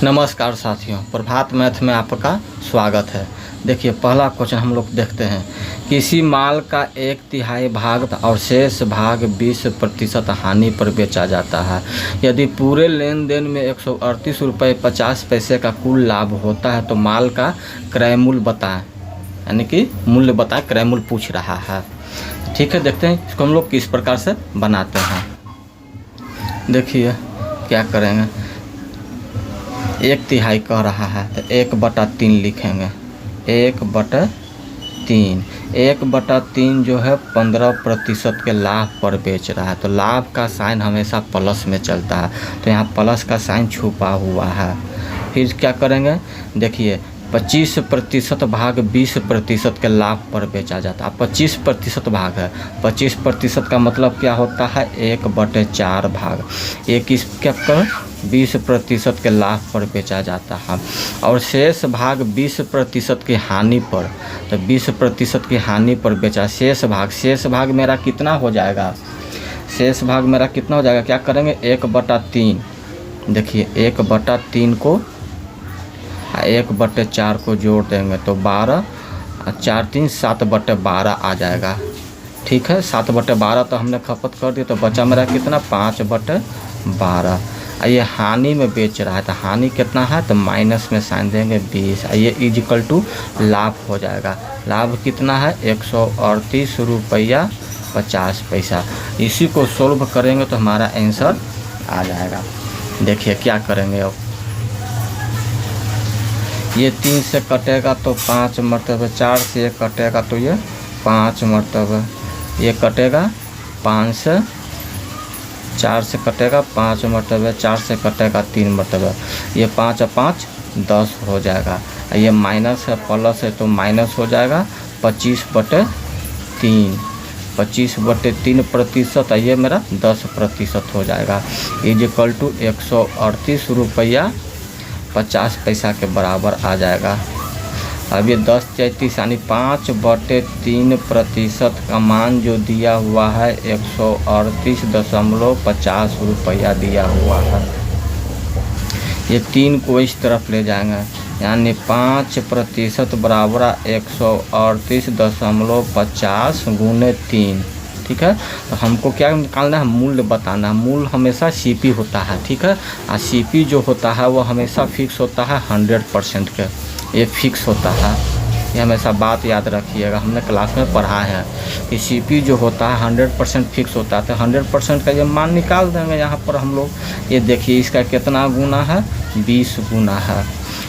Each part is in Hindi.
नमस्कार साथियों, प्रभात मैथ में आपका स्वागत है। देखिए पहला क्वेश्चन हम लोग देखते हैं। किसी माल का 1/3 भाग और शेष भाग 20% हानि पर बेचा जाता है। यदि पूरे लेन देन में 138 रुपये 50 पैसे का कुल लाभ होता है तो माल का क्रय मूल्य बताएं। यानी कि मूल्य बताएं, क्रय मूल्य पूछ रहा है। ठीक है, देखते हैं इसको हम लोग किस प्रकार से बनाते हैं। देखिए क्या करेंगे, 1/3 कह रहा है तो 1/3 लिखेंगे। 1/3 1/3 जो है 15% के लाभ पर बेच रहा है, तो लाभ का साइन हमेशा प्लस में चलता है, तो यहाँ प्लस का साइन छुपा हुआ है। फिर क्या करेंगे, देखिए 25% भाग 20% के लाभ पर बेचा जाता है। 25% भाग है, 25% का मतलब क्या होता है, 1/4 भाग। एक इस क्या कर 20% के लाभ पर बेचा जाता है। और शेष भाग 20% की हानि पर, तो 20% की हानि पर बेचा। शेष भाग मेरा कितना हो जाएगा, शेष भाग मेरा कितना हो जाएगा, क्या करेंगे 1/3। देखिए 1/3 को 1/4 को जोड़ देंगे तो 12 और 4 3 7/12 आ जाएगा। ठीक है, 7/12 तो हमने खपत कर दिया, तो बचा मेरा कितना 5/12। ये हानि में बेच रहा है, तो हानि कितना है, तो माइनस में साइन देंगे 20। ये इक्वल टू लाभ हो जाएगा। लाभ कितना है 138 रुपया 50 पैसा। इसी को सोल्व करेंगे तो हमारा आंसर आ जाएगा। देखिए क्या करेंगे, अब ये 3 से कटेगा तो 5 मरतबा, 4 से ये कटेगा तो ये 5 मरतबा, ये कटेगा 5 से, 4 से कटेगा 5 मरतबा, 4 से कटेगा 3 मरतबा, ये 5 और 5 10 हो जाएगा। ये माइनस है प्लस है तो माइनस हो जाएगा 25/3। 25/3% ये मेरा 10% हो जाएगा। इक्वल टू 138 रुपया 50 पैसा के बराबर आ जाएगा। अब ये 10 × 33 यानी 5/3% का मान जो दिया हुआ है 138.50 रुपया दिया हुआ है। ये 3 को इस तरफ ले जाएंगे, यानी 5% बराबर 138.50 गुने 3। ठीक है, तो हमको क्या निकालना है, मूल्य बताना है। मूल्य हमेशा सीपी होता है। ठीक है, और सीपी जो होता है वो हमेशा फिक्स होता है 100% के, ये फिक्स होता है। ये हमेशा बात याद रखिएगा, हमने क्लास में पढ़ा है कि सीपी जो होता है 100% फिक्स होता है। तो 100% का ये मान निकाल देंगे यहाँ पर हम लोग। ये देखिए इसका कितना गुना है, 20 गुना है,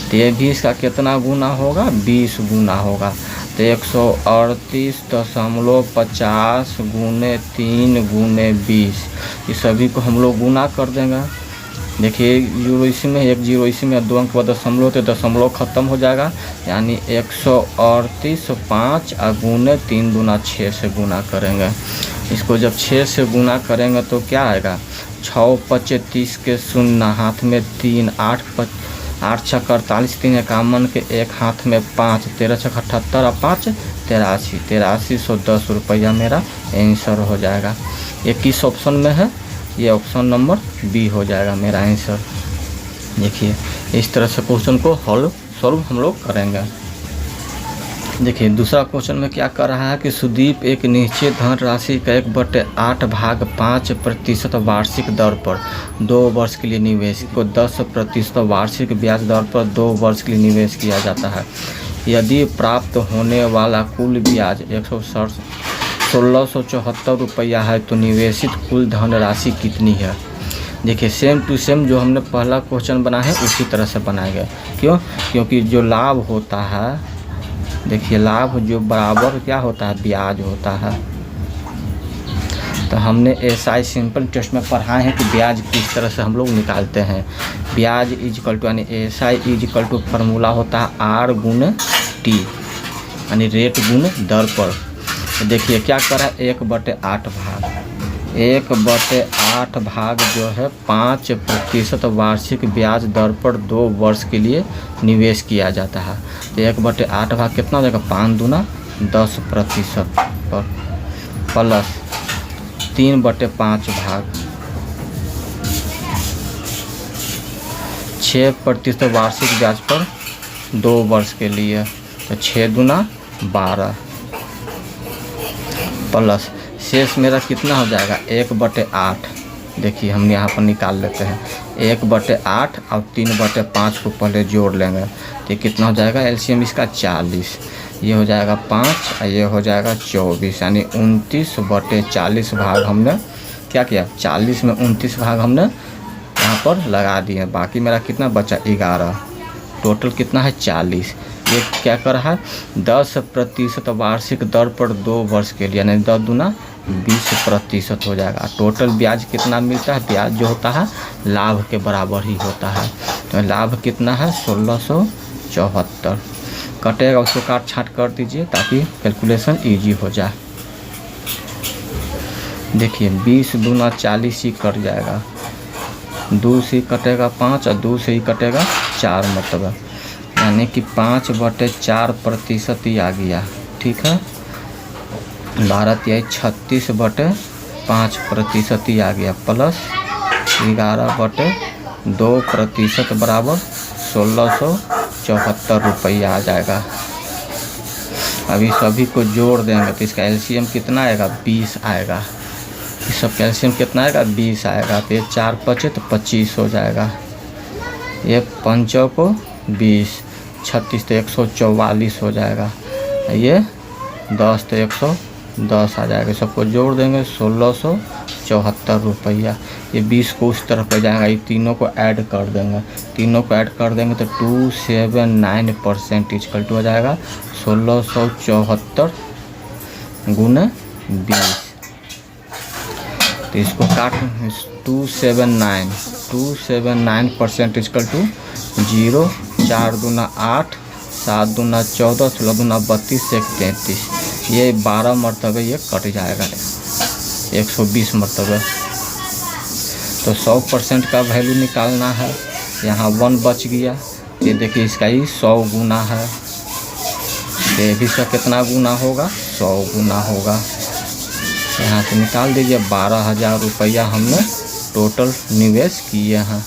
तो ये भी इसका कितना गुना होगा, 20 गुना होगा। तो 138.50 गुने 3 गुने 20, ये सभी को हम लोग गुना कर देंगे। देखिए 0 इसी में, 1 0 इसी में, 2 अंक का दशमलव, तो दशमलव ख़त्म हो जाएगा। यानी 138.5 गुने 3 दूना 6 से गुना करेंगे। इसको जब 6 से गुना करेंगे तो क्या आएगा, 6 5 30 के 0 हाथ में 3, 8 6 48 3 51 के 1 हाथ में 5, 13 6 78 और 5 83, 8310 रुपया मेरा आंसर हो जाएगा। ये किस ऑप्शन में है, ये ऑप्शन नंबर बी हो जाएगा मेरा आंसर। देखिए इस तरह से क्वेश्चन को सॉल्व हम लोग करेंगे। देखिए दूसरा क्वेश्चन में क्या कर रहा है कि सुदीप एक निश्चित धनराशि का 1/8 भाग 5% वार्षिक दर पर 2 वर्ष के लिए निवेश को 10% वार्षिक ब्याज दर पर 2 वर्ष के लिए निवेश किया जाता है। यदि प्राप्त होने वाला कुल ब्याज 1674 रुपया है तो निवेशित कुल धनराशि कितनी है। देखिए सेम टू सेम जो हमने पहला क्वेश्चन बनाया है उसी तरह से बनाएंगे। क्यों, क्योंकि जो लाभ होता है, देखिए लाभ जो बराबर क्या होता है, ब्याज होता है। तो हमने एसआई सिंपल टेस्ट में पढ़ा है कि ब्याज किस तरह से हम लोग निकालते हैं। ब्याज इक्वल टू यानी एसआई इक्वल टू फार्मूला होता है आर गुने टी, यानी रेट गुने दर पर। तो देखिए क्या करा, 1/8 भाग, 1/8 भाग जो है 5% वार्षिक ब्याज दर पर 2 वर्ष के लिए निवेश किया जाता है। तो 1/8 भाग कितना हो जाएगा, 5 दूना 10% पर प्लस 3/5 भाग 6% वार्षिक ब्याज पर 2 वर्ष के लिए, तो 6 दूना 12 प्लस शेष मेरा कितना हो जाएगा 1/8। देखिए हम यहाँ पर निकाल लेते हैं 1/8 और 3/5 को पहले जोड़ लेंगे तो ये कितना हो जाएगा एलसीएम इसका 40। ये हो जाएगा 5 और ये हो जाएगा 24, यानी 29/40 भाग हमने क्या किया 40 में 29 भाग हमने यहाँ पर लगा दिए। बाकी मेरा कितना बचा 11, टोटल कितना है 40। ये क्या कर रहा है 10% वार्षिक दर पर 2 वर्ष के लिए, यानी 10 दूना 20% हो जाएगा। टोटल ब्याज कितना मिलता है, ब्याज जो होता है लाभ के बराबर ही होता है। तो लाभ कितना है 1674 कटेगा, उसको काट छाँट कर दीजिए ताकि कैलकुलेशन इजी हो जाए। देखिए 20 दूना 40 ही कट जाएगा, 2 से कटेगा 5 और 2 से ही कटेगा 4, मतलब यानी कि 5/4% ही आ गया। ठीक है 36/5% ही आ गया, प्लस 11/2% बराबर 1674 रुपया आ जाएगा। अभी सभी को जोड़ देंगे तो इसका एलसीएम कितना आएगा 20 आएगा। इस सब का एलसीएम कितना आएगा 20 आएगा। तो ये 4 5 तो 25 हो जाएगा, ये 5 को 20, 36 तो 144 हो जाएगा, ये 10 तो 110 आ जाएगा। सबको जोड़ देंगे 1674 रुपया। ये 20 को उस तरफ ले जाएगा, ये तीनों को ऐड कर देंगे, तीनों को ऐड कर देंगे तो 279% हो जाएगा 1674 गुने 20। तो इसको काट 279% 0, 4 दूना 8, 7 दूना 14, 16 दूना 32, 133, ये 12 मरतबे ये कट जाएगा 120 मरतबे। तो 100% का वैल्यू निकालना है, यहाँ 1 बच गया। ये देखिए इसका ही 100 गुना है, ये भी इसका कितना गुना होगा 100 गुना होगा। यहाँ से निकाल दीजिए 12,000 रुपया हमने टोटल निवेश किए हैं।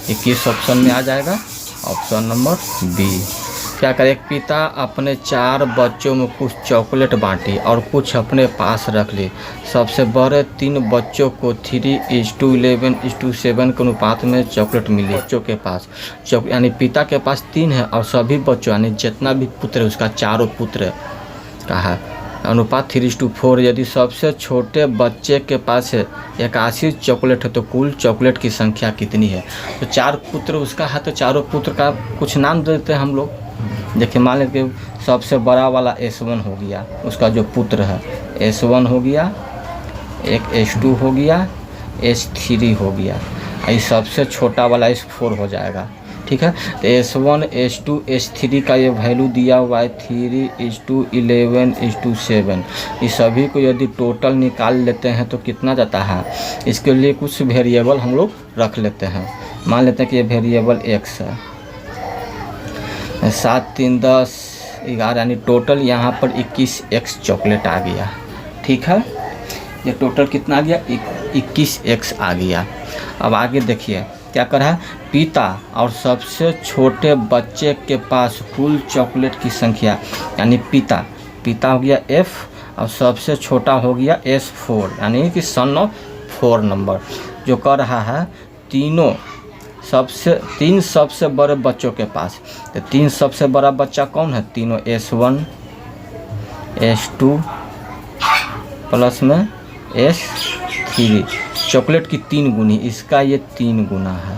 ये किस ऑप्शन में आ जाएगा, ऑप्शन नंबर बी। क्या करे, एक पिता अपने 4 बच्चों में कुछ चॉकलेट बांटी और कुछ अपने पास रख ली। सबसे बड़े 3 बच्चों को 3:11:7 के अनुपात में चॉकलेट मिली। बच्चों के पास यानी पिता के पास 3 है और सभी बच्चों यानी जितना भी पुत्र है उसका चारों पुत्र का है अनुपात 3:4। यदि सबसे छोटे बच्चे के पास 81 चॉकलेट है तो कुल चॉकलेट की संख्या कितनी है। तो 4 पुत्र उसका है, तो चारों पुत्र का कुछ नाम देते हैं हम लोग। देखिए मान लेते कि सबसे बड़ा वाला S1 हो गया, उसका जो पुत्र है S1 हो गया, एक S2 हो गया, S3 हो गया, ये सबसे छोटा वाला S4 हो जाएगा। ठीक है, तो S1 S2 S3 का ये वैल्यू दिया हुआ है 3:11:7। इस सभी को यदि टोटल निकाल लेते हैं तो कितना जाता है। इसके लिए कुछ वेरिएबल हम लोग रख लेते हैं। मान लेते हैं कि ये वेरिएबल x है, 7 3 10 11, यानी टोटल यहाँ पर 21x चॉकलेट आ गया। ठीक है, ये टोटल कितना आ गया 21x आ गया। अब आगे देखिए क्या कर रहा है, पिता और सबसे छोटे बच्चे के पास कुल चॉकलेट की संख्या, यानी पिता हो गया F और सबसे छोटा हो गया S4, यानी कि सन ऑफ 4 नंबर जो कर रहा है 3 सबसे बड़े बच्चों के पास। तो 3 सबसे बड़ा बच्चा कौन है, तीनों S1 S2 प्लस में S3, चॉकलेट की 3 गुनी, इसका ये 3 गुना है।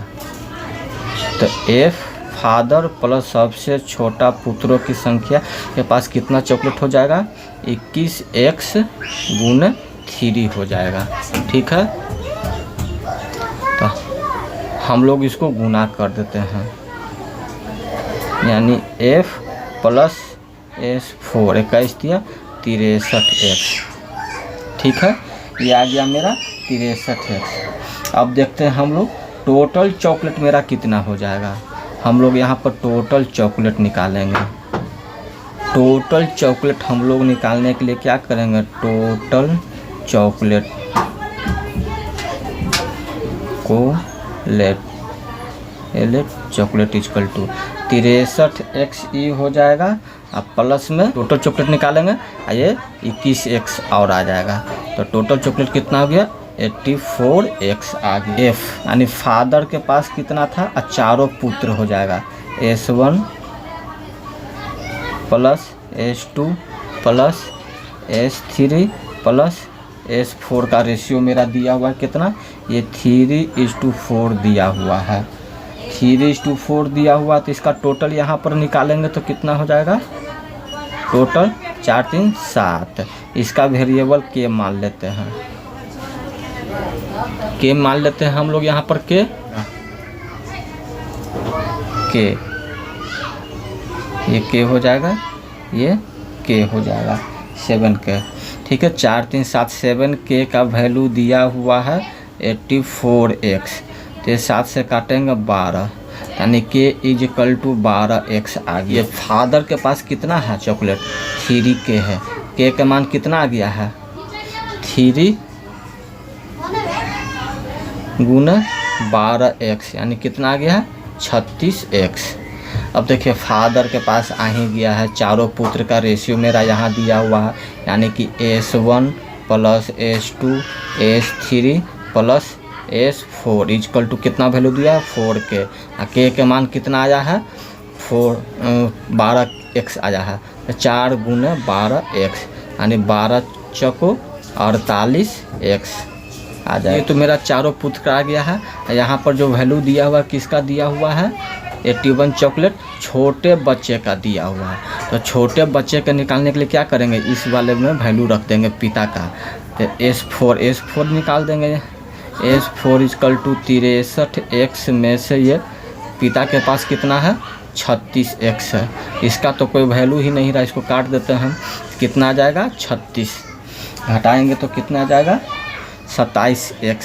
तो F फादर प्लस सबसे छोटा पुत्रों की संख्या के पास कितना चॉकलेट हो जाएगा 21x गुने 3 हो जाएगा। ठीक है, तो हम लोग इसको गुना कर देते हैं, यानी F प्लस S4 21 दिया 63x। ठीक है, ये आ गया मेरा 63x। अब देखते हैं हम लोग टोटल चॉकलेट मेरा कितना हो जाएगा। हम लोग यहाँ पर टोटल चॉकलेट निकालेंगे। टोटल चॉकलेट हम लोग निकालने के लिए क्या करेंगे, टोटल चॉकलेट को let L chocolate equal to 63XE हो जाएगा। अब प्लस में टोटल चॉकलेट निकालेंगे, ये 21X और आ जाएगा। तो टोटल चॉकलेट कितना हो गया, 84X आ गया। F यानी फादर के पास कितना था, चारों पुत्र हो जाएगा। S1 plus S2 plus S3 plus S4 का रेशियो मेरा दिया हुआ है कितना, ये 3:4 दिया हुआ है। 3:4 दिया हुआ, तो इसका टोटल यहाँ पर निकालेंगे तो कितना हो जाएगा, टोटल 4 3 7। इसका वेरिएबल के मान लेते हैं, के मान लेते हैं हम लोग यहाँ पर के ये के हो जाएगा, ये के हो जाएगा 7K। ठीक है, 4 3 7 7K का वैल्यू दिया हुआ है 84X। तो 7 से काटेंगे 12, यानी K इक्वल टू 12X आ गया। फादर के पास कितना है चॉकलेट, 3K है। K का मान कितना आ गया है, 3 गुना 12X, यानी कितना आ गया है, 36X। अब देखिए फादर के पास आ ही गया है, चारों पुत्र का रेशियो मेरा यहाँ दिया हुआ है, यानी कि S1 plus S2 S3 plus S4 equal to कितना वैल्यू दिया है, 4K। K के मान कितना आया है, 12X आया है। 4 गुना 12X, यानी 12 चौको 48X आ जाए। ये तो मेरा चारों पुत्र का आ गया है। यहाँ पर जो वैल्यू दिया हुआ किसका दिया हुआ है, 81 चॉकलेट छोटे बच्चे का दिया हुआ है। तो छोटे बच्चे का निकालने के लिए क्या करेंगे, इस वाले में वैल्यू रख देंगे पिता का। तो S4 निकाल देंगे। S4 इक्वल टू 63X में से ये पिता के पास कितना है, 36X है। इसका तो कोई वैल्यू ही नहीं रहा, इसको काट देते हैं हम। कितना आ जाएगा, 36 घटाएंगे तो कितना आ जाएगा, 27X।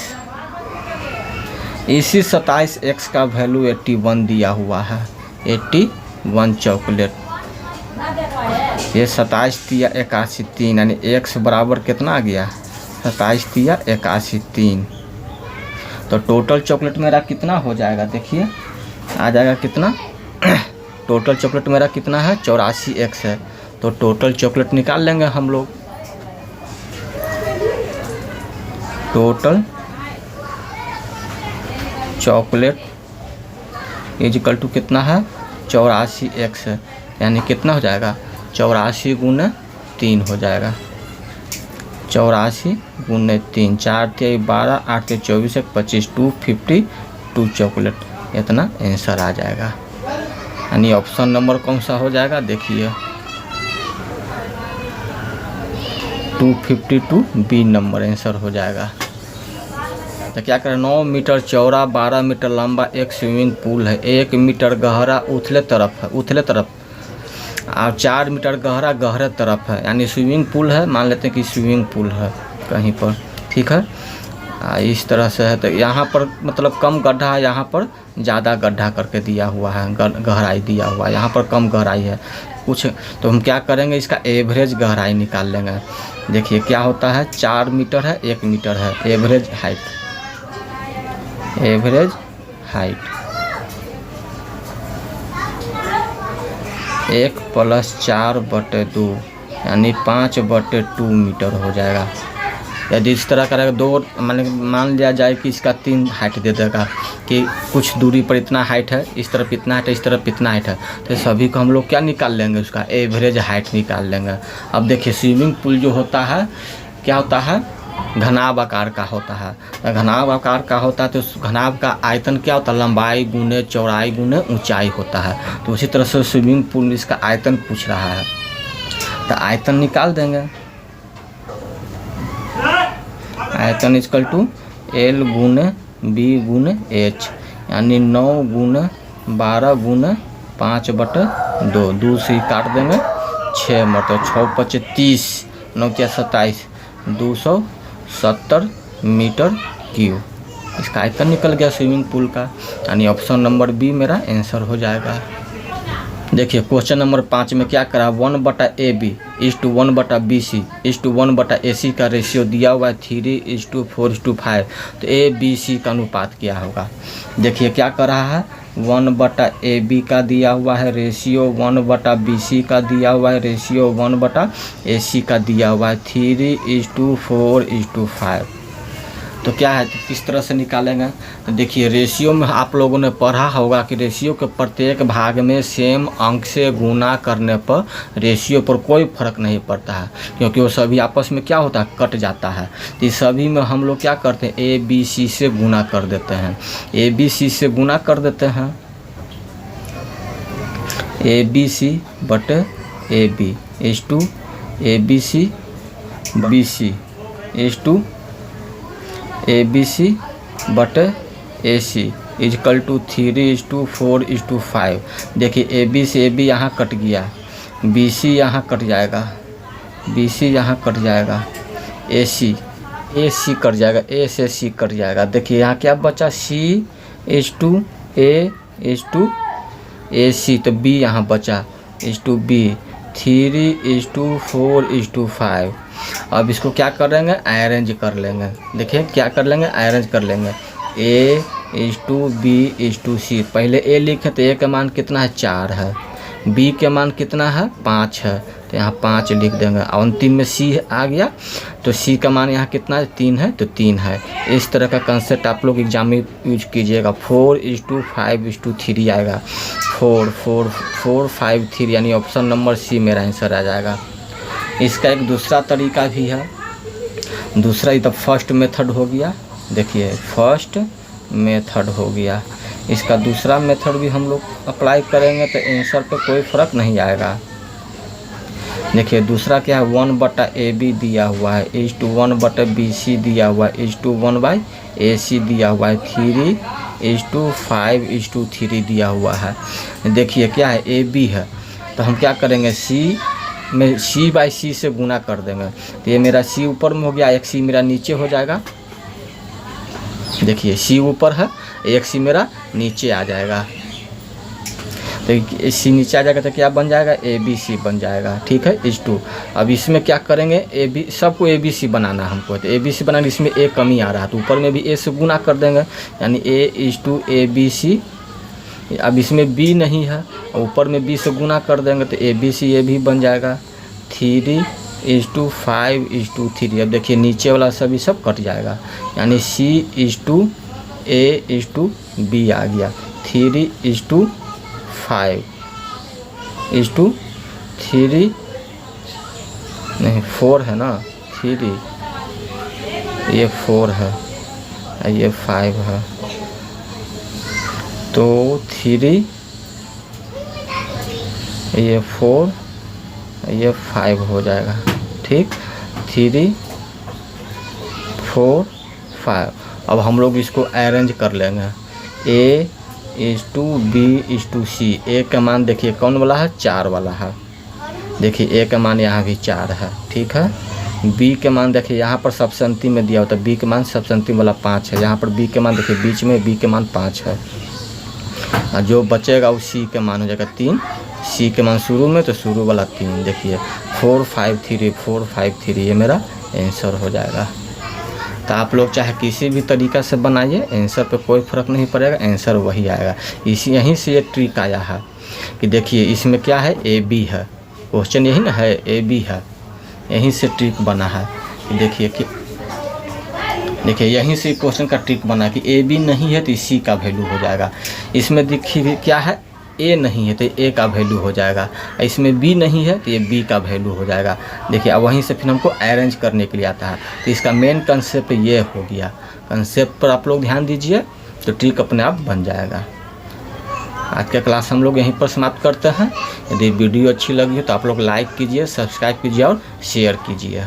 इसी 27X का वैल्यू 81 दिया हुआ है, 81 चॉकलेट। ये 27 दिया 81 3, यानी X बराबर कितना आ गया, 27 दिया 81 3। तो टोटल चॉकलेट मेरा कितना हो जाएगा, देखिए आ जाएगा कितना टोटल चॉकलेट मेरा कितना है, 84X है। तो टोटल चॉकलेट निकाल लेंगे हम लोग। टोटल चॉकलेट इक्वल टू कितना है, 84X है, यानी कितना हो जाएगा, 84 गुना 3 हो जाएगा। 84 गुना 3, 4 3 12 8 3 24 25 252 चॉकलेट, इतना आंसर आ जाएगा। यानी ऑप्शन नंबर कौन सा हो जाएगा, देखिए 252 बी नंबर आंसर हो जाएगा। तो क्या करें, 9 मीटर चौड़ा 12 मीटर लंबा एक स्विमिंग पूल है। 1 मीटर गहरा उथले तरफ है, उथले तरफ, और 4 मीटर गहरा गहरे तरफ है। यानी स्विमिंग पूल है, मान लेते हैं कि स्विमिंग पूल है कहीं पर, ठीक है। इस तरह से है। तो यहाँ पर मतलब कम गड्ढा है, यहाँ पर ज़्यादा गड्ढा करके दिया हुआ है, गहराई दिया हुआ है, यहाँ पर कम गहराई है कुछ। तो हम क्या करेंगे, इसका एवरेज गहराई निकाल लेंगे। देखिए क्या होता है, 4 मीटर है 1 मीटर है, एवरेज हाइट 1 + 4/2 यानी 5/2 मीटर हो जाएगा। यदि इस तरह करेगा, दो मान लिया जाए कि इसका 3 हाइट दे देगा कि कुछ दूरी पर इतना हाइट है, इस तरफ इतना हाइट है, इस तरफ इतना हाइट है। तो सभी को हम लोग क्या निकाल लेंगे, उसका एवरेज हाइट निकाल लेंगे। अब देखिए स्विमिंग पूल जो होता है क्या होता है, घनाभ आकार का होता है। घनाभ आकार का होता है तो उस घनाभ का आयतन क्या होता है, लंबाई गुने चौड़ाई गुने ऊंचाई होता है। तो उसी तरह से स्विमिंग पूल में इसका आयतन पूछ रहा है, तो आयतन निकाल देंगे। आयतन इक्वल टू L गुने B गुने H, यानी 9 गुने 12 गुने 5/2, 2 से काट देंगे 6 मतलब 6 × 5 = 30, 9 × 27 270 मीटर क्यूब। इसका आयतन निकल गया स्विमिंग पूल का, यानी ऑप्शन नंबर बी मेरा आंसर हो जाएगा। देखिए क्वेश्चन नंबर 5 में क्या करा, 1/AB = 1/BC = 1/AC का रेशियो दिया हुआ है 3:4:5। तो ABC का अनुपात क्या होगा। देखिए क्या कर रहा है, 1/AB का दिया हुआ है, रेशियो 1/BC का दिया हुआ है, रेशियो 1/AC का दिया हुआ है, 3:4:5। तो क्या है, तो किस तरह से निकालेंगे? तो देखिए रेशियो में आप लोगों ने पढ़ा होगा कि रेशियो के प्रत्येक भाग में सेम अंक से गुना करने पर रेशियो पर कोई फर्क नहीं पड़ता है, क्योंकि वो सभी आपस में क्या होता है, कट जाता है। तो इस सभी में हम लोग क्या करते हैं, ABC से गुना कर देते हैं, ABC से गुना कर देते हैं, ABC/AB (AB BC ABC/AC is equal to 3:4:5। देखिए AB से AB यहाँ कट गया, BC यहाँ कट जाएगा, BC यहाँ कट जाएगा, AC कट जाएगा, A से C कट जाएगा। देखिए यहाँ क्या बचा, C/A/AC, तो B यहाँ बचा B, 3:4:5। अब इसको क्या करेंगे, अरेंज कर लेंगे। देखिए क्या कर लेंगे, अरेंज कर लेंगे, A/B/C। पहले A लिखे तो A का मान कितना है, 4 है, B के मान कितना है, 5 है, तो यहाँ 5 लिख देंगे। और अंतिम में C आ गया, तो C का मान यहाँ कितना है, 3 है, तो 3 है। इस तरह का कंसेप्ट आप लोग एग्जाम में यूज कीजिएगा। 4:5:3 आएगा, 4:4:5:3, यानी ऑप्शन नंबर C मेरा आंसर आ जाएगा। इसका एक दूसरा तरीका भी है, दूसरा ये तो फर्स्ट मेथड हो गया। देखिए फर्स्ट मेथड हो गया, इसका दूसरा मेथड भी हम लोग अप्लाई करेंगे तो आंसर पे कोई फ़र्क नहीं आएगा। देखिए दूसरा क्या है, 1/AB दिया हुआ है, 1/BC दिया हुआ है, 1/AC दिया हुआ है, 3:5:3 दिया हुआ है। देखिए क्या है, AB है, तो हम क्या करेंगे, C में C/C से गुना कर देंगे। तो ये मेरा C ऊपर में हो गया, एक C मेरा नीचे हो जाएगा। देखिए C ऊपर है, एक C मेरा नीचे आ जाएगा। तो C नीचे आ जाएगा तो क्या बन जाएगा, ABC बन जाएगा। ठीक है, इस 2। अब इसमें क्या करेंगे, सबको ABC बनाना हमको, तो ABC बनाने इसमें A कमी आ रहा है, तो ऊपर में भी A से गुना कर देंगे, यानी A/ABC। अब इसमें B नहीं है, ऊपर में B से गुना कर देंगे तो ABC ये भी बन जाएगा, 3:5:3। अब देखिए नीचे वाला सभी सब कट जाएगा, यानी C/A/B आ गया, 3:5:3 नहीं 4 है ना, 3 ये 4 है, ये 5 है, तो 3 ये 4 ये 5 हो जाएगा। ठीक, 3:4:5। अब हम लोग इसको अरेंज कर लेंगे, A/B/C। A का मान देखिए कौन वाला है, 4 वाला है। देखिए A का मान यहाँ भी 4 है। ठीक है, B के मान देखिए यहाँ पर सबसे अंतिम में दिया होता है, B के मान सबसे अंतिम वाला 5 है। यहाँ पर B के मान देखिए बीच में B के मान 5 है, और जो बचेगा वो C के मान हो जाएगा 3। C के मान शुरू में, तो शुरू वाला 3। देखिए 4:5:3 ये मेरा आंसर हो जाएगा। तो आप लोग चाहे किसी भी तरीक़ा से बनाइए, आंसर पे कोई फ़र्क नहीं पड़ेगा, आंसर वही आएगा। यहीं से ये ट्रिक आया है कि देखिए इसमें क्या है, AB है, क्वेश्चन यही ना है, AB है, यहीं से ट्रिक बना है कि देखिए यहीं से क्वेश्चन का ट्रिक बना कि AB नहीं है तो C का वैल्यू हो जाएगा। इसमें देखिए क्या है, A नहीं है तो A का वैल्यू हो जाएगा, इसमें B नहीं है तो ये B का वैल्यू हो जाएगा। देखिए अब वहीं से फिर हमको अरेंज करने के लिए आता है। तो इसका मेन कंसेप्ट ये हो गया। कंसेप्ट पर आप लोग ध्यान दीजिए तो ट्रिक अपने आप बन जाएगा। आज का क्लास हम लोग यहीं पर समाप्त करते हैं। यदि वीडियो अच्छी लगी हो तो आप लोग लाइक कीजिए, सब्सक्राइब कीजिए और शेयर कीजिए।